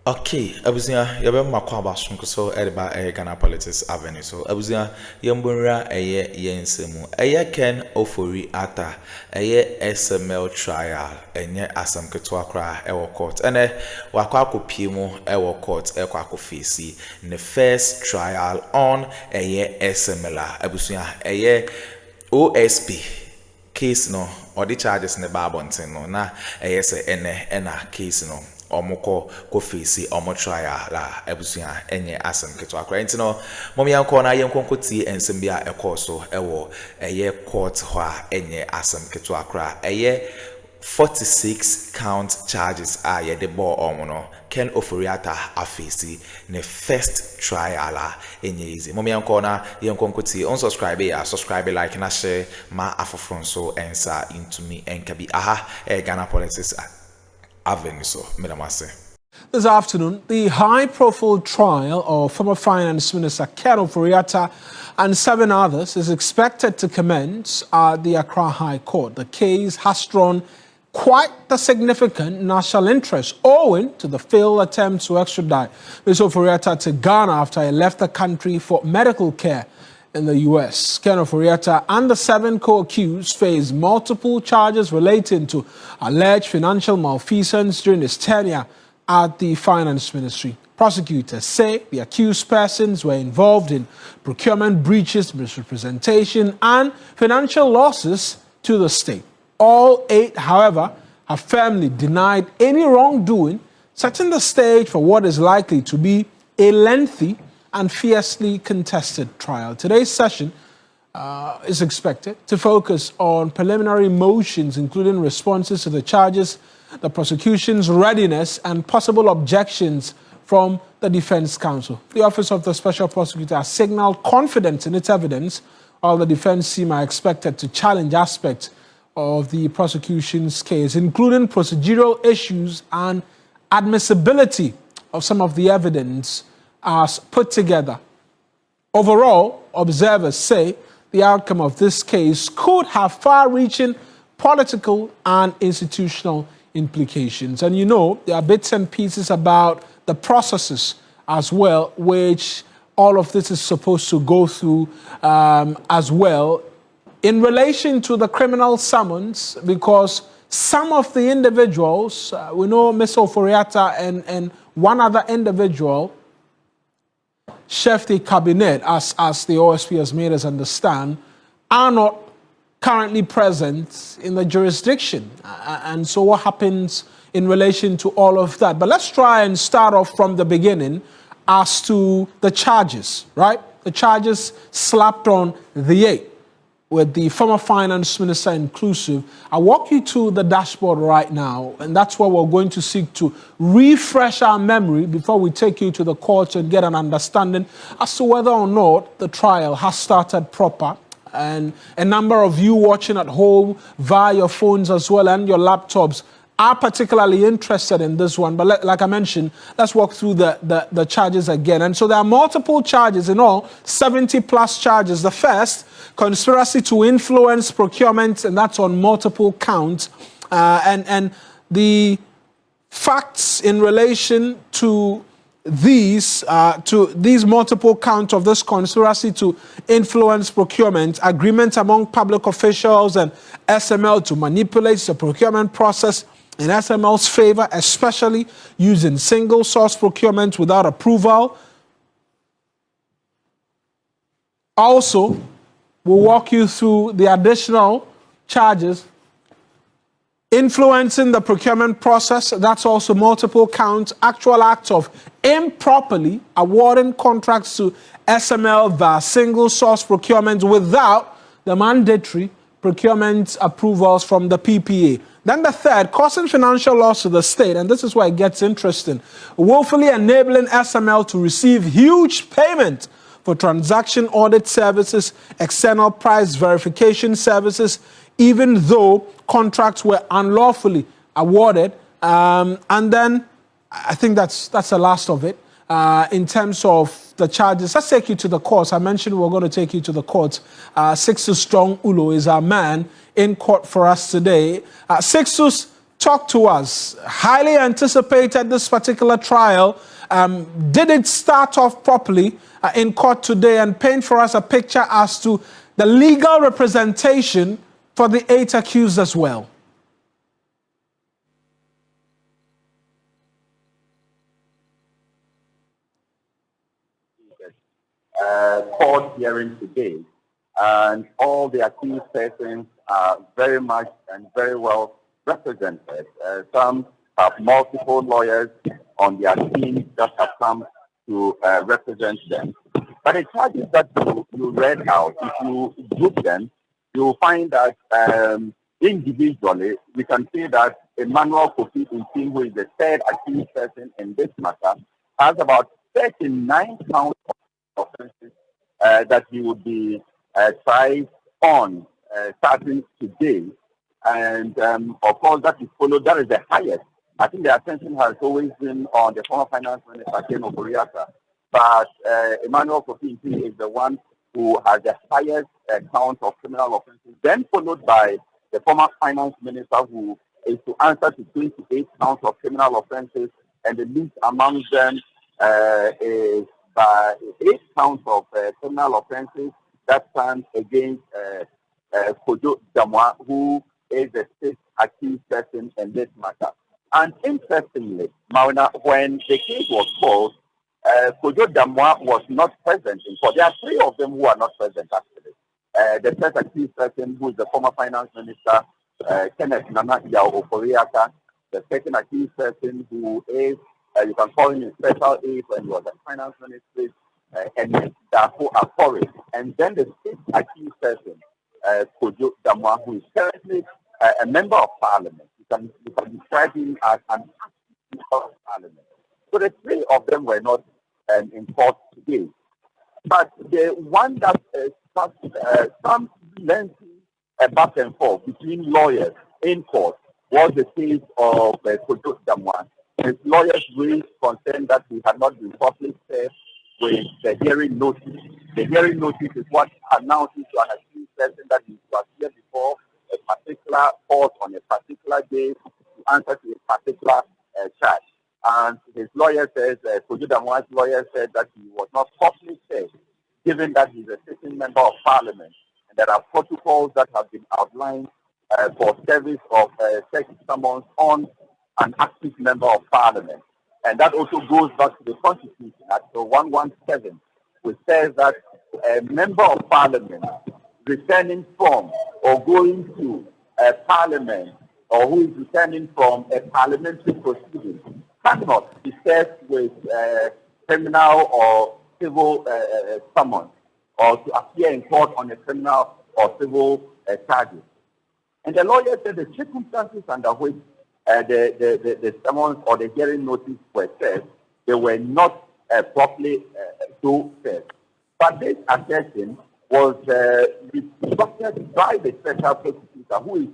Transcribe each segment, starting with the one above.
Okay, abuzia yɛbɛ makɔ abasonko so ɛdeba Ghana Politics Avenue so abuzia yɛmbonra yɛnsɛmu Ken Ofori Atta SML trial ɛnyɛ asɛm ketewa koraa ɛwɔ court ɛnɛ wakɔ akɔpie mu ɛwɔ court ɛkɔ akɔfeesi ne first trial on SML abuzia OSP case no ɔde charges ne ba abɔnten no na sɛ ɛna case no omoko ko face omo trial la ebusuya enye asem keto akra enti no mom yanko na yenkonko tie ensem bia ekoso ewo court ho a enye asem keto akra 46 count charges a yede bo omo no Ken Ofori Atta afesi ne first trial a enye easy mom yanko na yenkonko tie unsubscribe ya subscribe like na share ma afofron so ensa into me enkabi Ghana Politics Avenue. So, this afternoon, the high-profile trial of former Finance Minister Ken Ofori Atta and 7 others is expected to commence at the Accra High Court. The case has drawn quite the significant national interest owing to the failed attempt to extradite Mr. Ofori Atta to Ghana after he left the country for medical care in the U.S. Ken Ofori Atta and the 7 co-accused face multiple charges relating to alleged financial malfeasance during his tenure at the Finance Ministry. Prosecutors say the accused persons were involved in procurement breaches, misrepresentation, and financial losses to the state. All 8, however, have firmly denied any wrongdoing, setting the stage for what is likely to be a lengthy and fiercely contested trial. Today's session is expected to focus on preliminary motions, including responses to the charges, the prosecution's readiness, and possible objections from the Defense Counsel. The Office of the Special Prosecutor has signaled confidence in its evidence, while the defense team are expected to challenge aspects of the prosecution's case, including procedural issues and admissibility of some of the evidence as put together. Overall, observers say the outcome of this case could have far-reaching political and institutional implications. And you know, there are bits and pieces about the processes as well, which all of this is supposed to go through as well in relation to the criminal summons, because some of the individuals, we know Mr. Ofori Atta and one other individual, Chef de Cabinet, as the OSP has made us understand, are not currently present in the jurisdiction. And so what happens in relation to all of that? But let's try and start off from the beginning as to the charges, right? The charges slapped on the 8, with the former finance minister inclusive. I'll walk you to the dashboard right now, and that's where we're going to seek to refresh our memory before we take you to the court and get an understanding as to whether or not the trial has started proper. And a number of you watching at home via your phones as well and your laptops are particularly interested in this one. But like I mentioned, let's walk through the charges again. And so there are multiple charges in all, 70 plus charges. The first, conspiracy to influence procurement, and that's on multiple counts. And the facts in relation to these multiple counts of this conspiracy to influence procurement, agreement among public officials and SML to manipulate the procurement process in SML's favor, especially using single source procurement without approval. Also, we'll walk you through the additional charges. Influencing the procurement process, that's also multiple counts. Actual acts of improperly awarding contracts to SML via single source procurement without the mandatory procurement approvals from the PPA. Then the third, causing financial loss to the state, and this is where it gets interesting, willfully enabling SML to receive huge payment for transaction audit services, external price verification services, even though contracts were unlawfully awarded. And then I think that's the last of it. In terms of the charges, let's take you to the courts. I mentioned we're going to take you to the courts. Sixtus Strong Ulo is our man in court for us today. Sixtus, talk to us. Highly anticipated this particular trial. Did it start off properly in court today, and paint for us a picture as to the legal representation for the 8 accused as well? Court hearing today, and all the accused persons are very much and very well represented. Some have multiple lawyers on their team that have come to represent them. But the charges that you read out, if you group them, you'll find that individually, we can say that Emmanuel Kofi Ntim, who is the third accused person in this matter, has about 39 counts of offenses that he would be tried on starting today. And of course, that is followed, that is the highest. I think the attention has always been on the former finance minister, Ofori, but Emmanuel Kofi Ntim is the one who has the highest count of criminal offenses, then followed by the former finance minister, who is to answer to 28 counts of criminal offenses, and the least among them is by 8 counts of criminal offenses that stand against Kojo Damwa, who is the 6th accused person in this matter. And interestingly, Mauna, when the case was called, Kojo Damwa was not present in court. There are 3 of them who are not present, actually. The first accused person, who is the former finance minister, Kenneth Nana Ofori. The second accused person, who is, you can call him a special aide when he was a finance minister, and Ofori. And then the 6th accused person, Kojo Damwa, who is currently a member of parliament. You can describe him as an member of parliament. So the 3 of them were not in court today. But the one that some lengthy back and forth between lawyers in court was the case of Kojo Damwa. His lawyers raised concern that he had not been properly served with the hearing notice. The hearing notice is what announces to an accused person that he was here before a particular court on a particular day to answer to a particular charge. And his lawyer says, Kojo Damwa's lawyer said that he was not properly served, given that he's a sitting member of parliament. And there are protocols that have been outlined for service of such summons on an active member of parliament. And that also goes back to the Constitution, Article 117, which says that a member of parliament returning from or going to a parliament, or who is returning from a parliamentary proceeding, cannot be served with criminal or civil summons, or to appear in court on a criminal or civil charges. And the lawyer said the circumstances under which the summons or the hearing notice were served, they were not properly so served. But this assertion was restructured by the special prosecutor, who is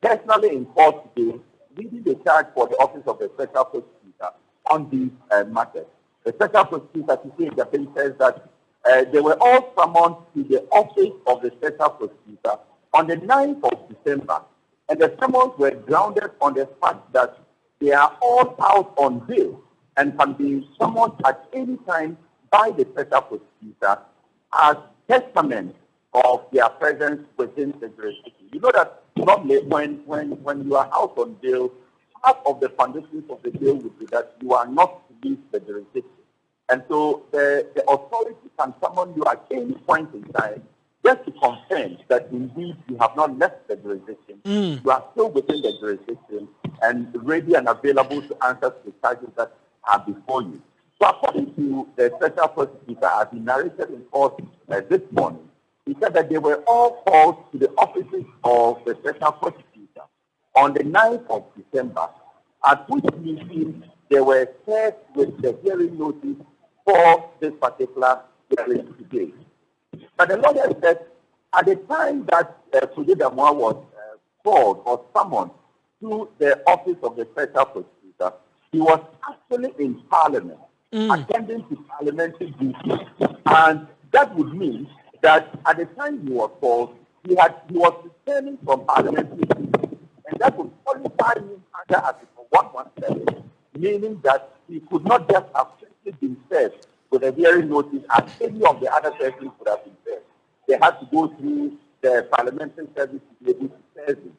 personally in court today, leading the charge for the office of the special prosecutor on these matters. The special prosecutor today says that they were all summoned to the office of the special prosecutor on the 9th of December, and the summons were grounded on the fact that they are all out on bail and can be summoned at any time by the special prosecutor as testament of their presence within the jurisdiction. You know that normally when you are out on bail, part of the foundations of the bail would be that you are not to leave the jurisdiction. And so the authority can summon you at any point in time just to confirm that indeed you have not left the jurisdiction. You are still within the jurisdiction and ready and available to answer to the charges that are before you. So according to the special prosecutor, as he narrated in court this morning, he said that they were all called to the offices of the special prosecutor on the 9th of December, at which meeting they were served with the hearing notice for this particular hearing today. But the lawyer said at the time that Kojo Damwa was called or summoned to the office of the special prosecutor, he was actually in parliament, attending to parliamentary duties. And that would mean that at the time he was called, he was returning from parliamentary duties. And that would qualify him under Article 117, meaning that he could not just have simply been served with a hearing notice as any of the other persons would have been served. They had to go through the parliamentary service to be able to serve him.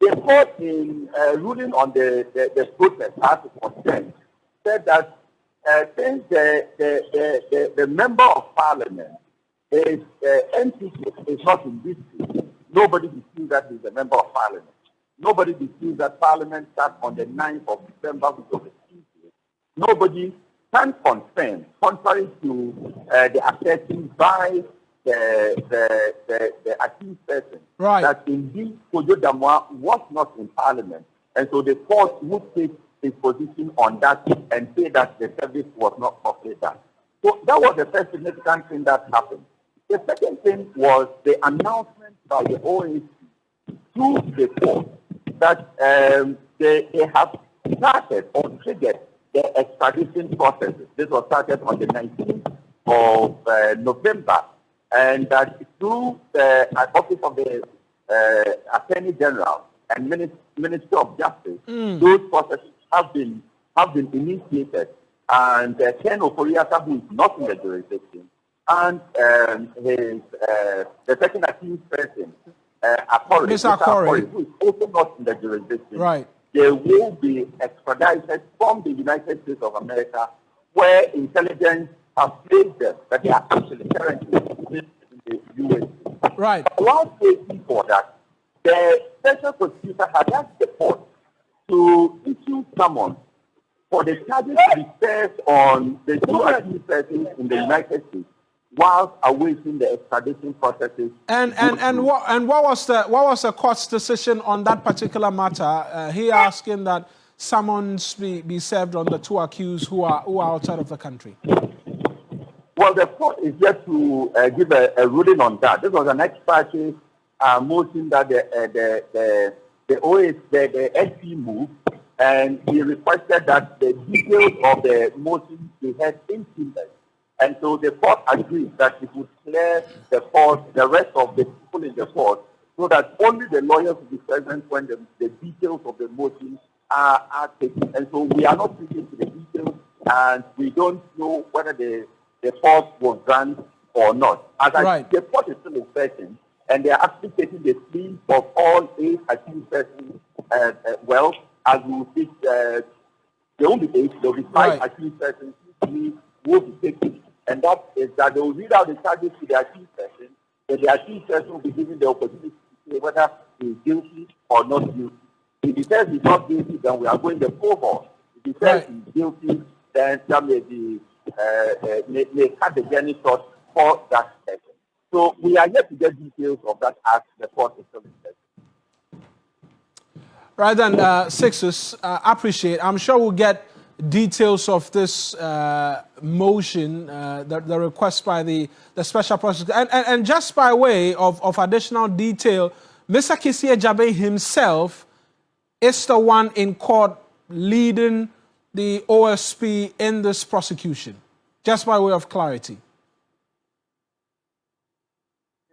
The court, in ruling on the process as it concerned, said that since the member of parliament is NPC is not in this case, nobody disputes that he's a member of parliament. Nobody disputes that parliament sat on the 9th of December, which was a Tuesday. Nobody can confirm, contrary to the assertion by the accused person, right, that indeed Kojo Damwa was not in parliament. And so the court would take his position on that and say that the service was not properly done. So that was the first significant thing that happened. The second thing was the announcement by the OSP to the court that they have started or triggered the extradition processes. This was started on the 19th of November, and that through the Office of the Attorney General and Ministry of Justice, those processes have been initiated, and Ken Ofori, who is not in the jurisdiction, and the second accused person, Akroma, who is also not in the jurisdiction, right, they will be extradited from the United States of America, where intelligence has placed them that they are actually currently in the U.S. Right. While waiting for that, the special prosecutor has asked the court to issue summons for the charges to be served on the two accused persons in the United States, whilst awaiting the extradition processes. And what was the court's decision on that particular matter? He asking that summons be served on the two accused who are outside of the country. Well, the court is yet to give a ruling on that. This was an ex parte motion that the SP moved, and he requested that the details of the motion be heard in chambers. And so the court agreed that it would clear the court, the rest of the people in the court, so that only the lawyers will be present when the details of the motion are taken. And so we are not speaking to the details, and we don't know whether the court was done or not. Right. The court is still in session, and they are actually taking the pleas of all 8 accused persons. Well, as we will speak, there won't be 8, there will be 5 accused persons who will be taken. And that is that they will read out the charges to the accused person, and the accused person will be given the opportunity to say whether he is guilty or not guilty. If he says he's not guilty, then we are going the cohort. If he says he's guilty, then that may be may cut the journey short for that person. So we are yet to get details of that as the court is still in session. Right then, Sixus, appreciate. I'm sure we'll get details of this motion, the request by the special prosecutor. And just by way of additional detail, Mr. Kisie Jabe himself is the one in court leading the OSP in this prosecution, just by way of clarity.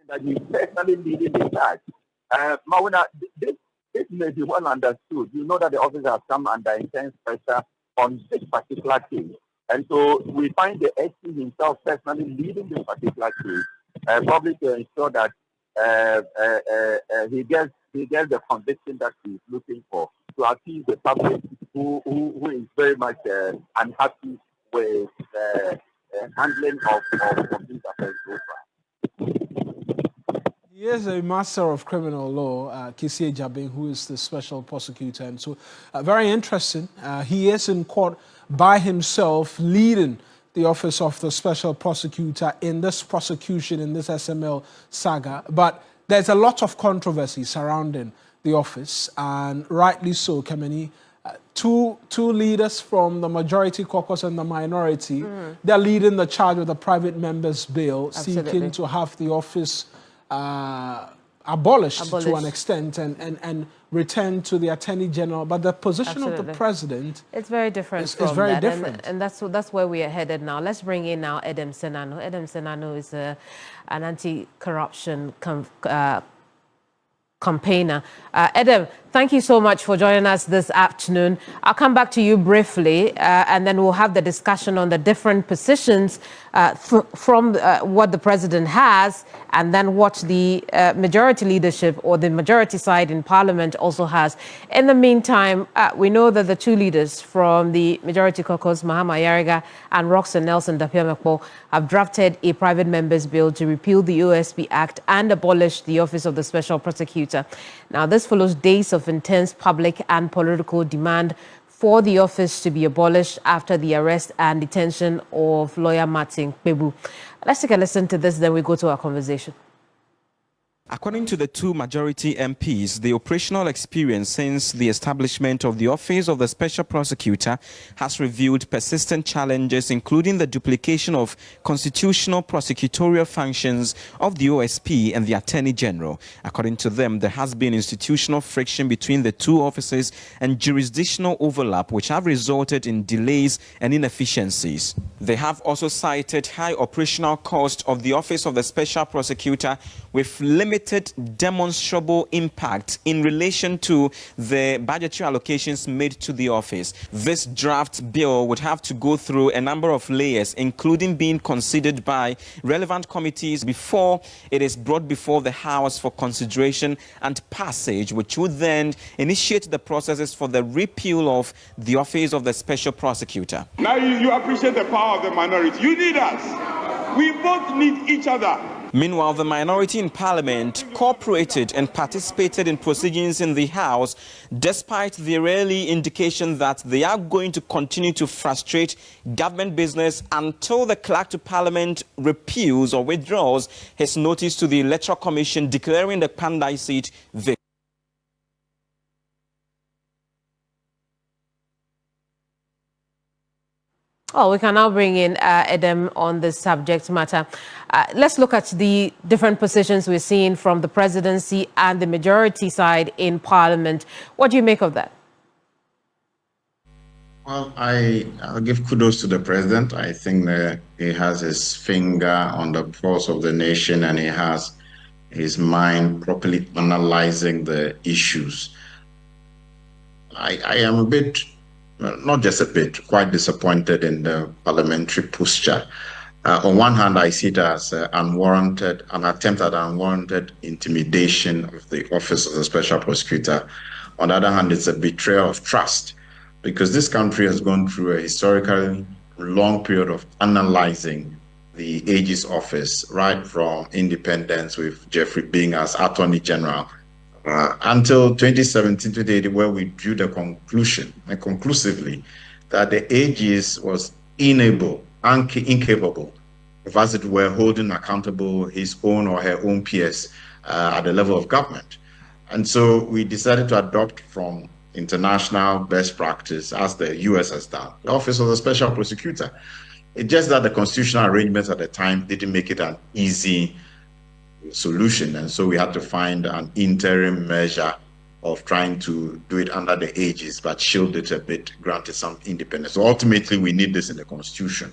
That he's personally leading the charge. Mawuna, this may be well understood. You know that the officer has come under intense pressure on this particular case. And so we find the SP himself personally leading this particular case, probably to ensure that he gets the conviction that he's looking for, to appease the public who is very much unhappy with handling of these affairs so far. He is a master of criminal law, Kisie Jabe, who is the special prosecutor. And so very interesting. He is in court by himself, leading the office of the special prosecutor in this prosecution, in this SML saga. But there's a lot of controversy surrounding the office, and rightly so, Kameni. Two leaders from the majority caucus and the minority, they're leading the charge with the private members' bill, seeking to have the office abolished to an extent and returned to the Attorney General. But the position of the president, it's very different. It's very different, and that's where we are headed now. Let's bring in now Edem Senano. Edem Senano is an anti-corruption campaigner. Edem, Thank you so much for joining us this afternoon. I'll come back to you briefly, and then we'll have the discussion on the different positions from what the president has, and then what the majority leadership or the majority side in parliament also has. In the meantime, we know that the two leaders from the majority caucus, Mahama Yariga and Roxanne Nelson Dapiamekpo, have drafted a private member's bill to repeal the OSP Act and abolish the Office of the Special Prosecutor. Now, this follows days of intense public and political demand for the office to be abolished after the arrest and detention of lawyer Martin Kpebu. Let's take a listen to this, then we go to our conversation. According to the two majority MPs, the operational experience since the establishment of the Office of the Special Prosecutor has revealed persistent challenges, including the duplication of constitutional prosecutorial functions of the OSP and the Attorney General. According to them, there has been institutional friction between the two offices and jurisdictional overlap, which have resulted in delays and inefficiencies. They have also cited high operational cost of the Office of the Special Prosecutor, with limited demonstrable impact in relation to the budgetary allocations made to the office. This draft bill would have to go through a number of layers, including being considered by relevant committees before it is brought before the House for consideration and passage, which would then initiate the processes for the repeal of the Office of the Special Prosecutor. Now you appreciate the power of the minority. You need us. We both need each other. Meanwhile, the minority in Parliament cooperated and participated in proceedings in the House, despite the early indication that they are going to continue to frustrate government business until the clerk to Parliament repeals or withdraws his notice to the Electoral Commission declaring the Pandai seat vacant. Oh, we can now bring in Edem on this subject matter. Let's look at the different positions we're seeing from the presidency and the majority side in Parliament. What do you make of that? Well, I'll give kudos to the president. I think that he has his finger on the pulse of the nation, and he has his mind properly analyzing the issues. I am a bit, not just a bit, quite disappointed in the parliamentary posture. On one hand, I see it as an attempt at unwarranted intimidation of the Office of the Special Prosecutor. On the other hand, it's a betrayal of trust, because this country has gone through a historically long period of analyzing the AG's office, right from independence with Jeffrey being as Attorney General, until 2017 to date, where we drew the conclusion, and conclusively, that the AG's was incapable of, as it were, holding accountable his own or her own peers at the level of government. And so we decided to adopt from international best practice, as the US has done, the Office of the Special Prosecutor. It's just that the constitutional arrangements at the time didn't make it an easy solution, and so we had to find an interim measure of trying to do it under the aegis, but shield it a bit, granted some independence. So ultimately, we need this in the Constitution.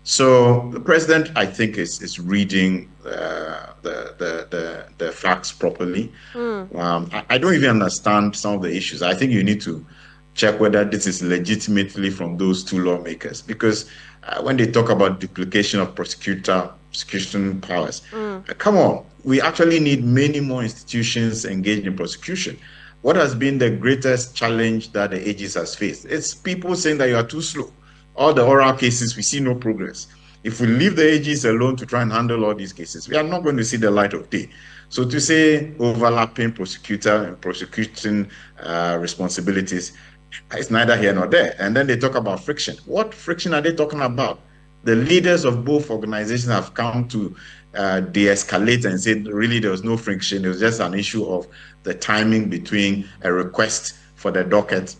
So the president, I think, is reading the facts properly. I don't even understand some of the issues. I think you need to check whether this is legitimately from those two lawmakers, because when they talk about duplication of prosecution powers, come on, we actually need many more institutions engaged in prosecution. What has been the greatest challenge that the AGs has faced? It's people saying that you are too slow. All the oral cases, we see no progress. If we leave the AGs alone to try and handle all these cases, we are not going to see the light of day. So to say overlapping prosecutor and prosecuting responsibilities, it's neither here nor there. And then they talk about friction. What friction are they talking about? The leaders of both organizations have come to de-escalate and said really there was no friction. It was just an issue of the timing between a request for the docket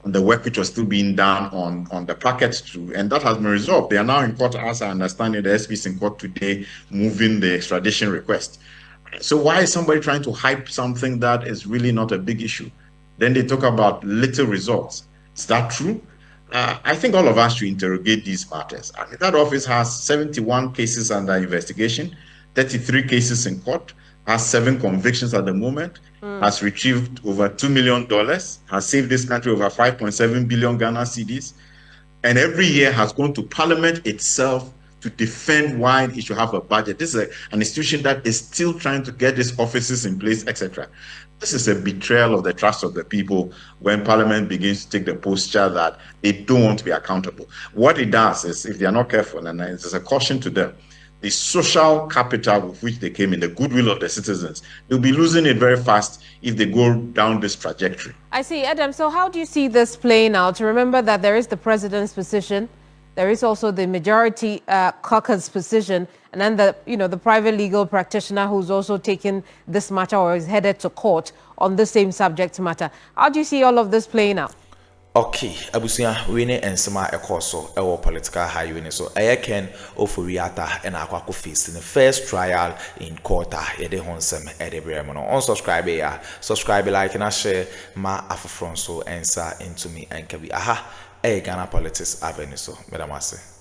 and the work which was still being done on the placket too, and that has been resolved. They are now in court, as I understand it. The SP is in court today, moving the extradition request. So why is somebody trying to hype something that is really not a big issue? Then they talk about little results. Is that true? I think all of us should interrogate these matters. That office has 71 cases under investigation, 33 cases in court. has 7 convictions at the moment, has retrieved over $2 million, has saved this country over 5.7 billion Ghana cedis, and every year has gone to Parliament itself to defend why it should have a budget. This is an institution that is still trying to get its offices in place, etc. This is a betrayal of the trust of the people when Parliament begins to take the posture that they don't want to be accountable. What it does is, if they are not careful, and there's a caution to them, the social capital with which they came in, the goodwill of the citizens, they'll be losing it very fast if they go down this trajectory. I see, Adam. So how do you see this playing out? Remember that there is the president's position, there is also the majority caucus position, and then the private legal practitioner who's also taken this matter or is headed to court on the same subject matter. How do you see all of this playing out? Okay, abusia we ne ensema ekoso ewo political highway so Ken Ofori Atta and Akuffo face in the first trial in court yede honsem edebrem no unsubscribe ya subscribe like and share ma afufron so ensa into me and kabi aha Ghana Politics Avenue so medamase.